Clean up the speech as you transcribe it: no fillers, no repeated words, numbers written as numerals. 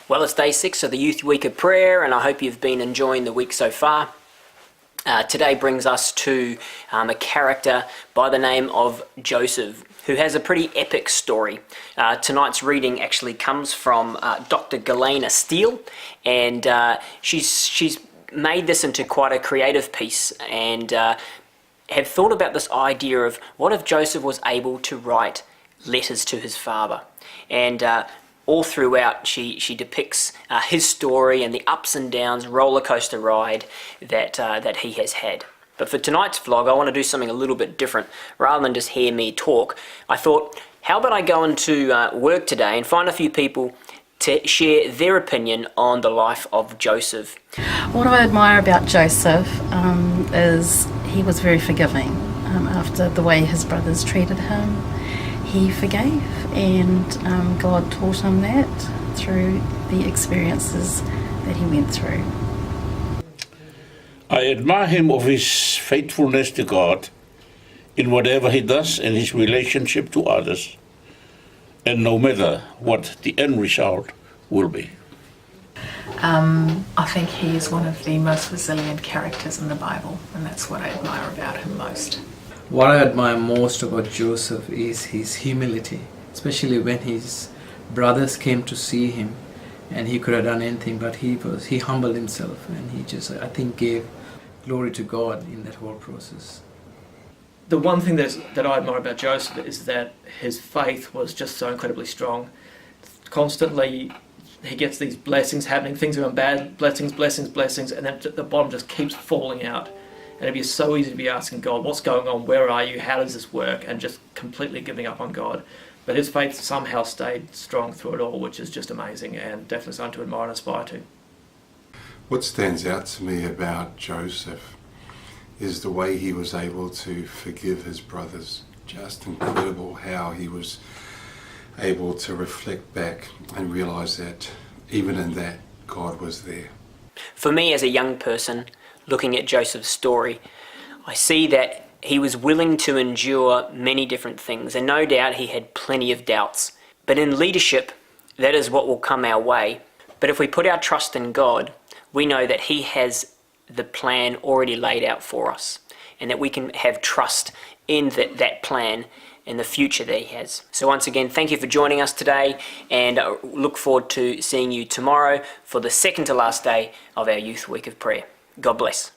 Well, it's day 6 of the Youth Week of Prayer, and I hope you've been enjoying the week so far. Today brings us to a character by the name of Joseph, who has a pretty epic story. Tonight's reading actually comes from Dr. Galena Steele, and she's made this into quite a creative piece, and have thought about this idea of what if Joseph was able to write letters to his father. And all throughout she depicts his story and the ups and downs roller coaster ride that he has had. But for tonight's vlog I want to do something a little bit different. Rather than just hear me talk, I thought, how about I go into work today and find a few people to share their opinion on the life of Joseph. What I admire about Joseph is he was very forgiving. After the way his brothers treated him, he forgave, and God taught him that through the experiences that he went through. I admire him of his faithfulness to God in whatever he does in his relationship to others, and no matter what the end result will be. I think he is one of the most resilient characters in the Bible, and that's what I admire about him most. What I admire most about Joseph is his humility, especially when his brothers came to see him and he could have done anything, but he humbled himself, and he just, I think, gave glory to God in that whole process. The one thing that I admire about Joseph is that his faith was just so incredibly strong. Constantly he gets these blessings happening, things are going bad, blessings, and then the bottom just keeps falling out. And it'd be so easy to be asking God, what's going on, where are you, how does this work, and just completely giving up on God. But his faith somehow stayed strong through it all, which is just amazing and definitely something to admire and aspire to. What stands out to me about Joseph is the way he was able to forgive his brothers. Just incredible how he was able to reflect back and realize that even in that, God was there. For me as a young person, looking at Joseph's story, I see that he was willing to endure many different things, and no doubt he had plenty of doubts. But in leadership, that is what will come our way. But if we put our trust in God, we know that he has the plan already laid out for us, and that we can have trust in that plan and the future that he has. So once again, thank you for joining us today, and I look forward to seeing you tomorrow for the second to last day of our Youth Week of Prayer. God bless.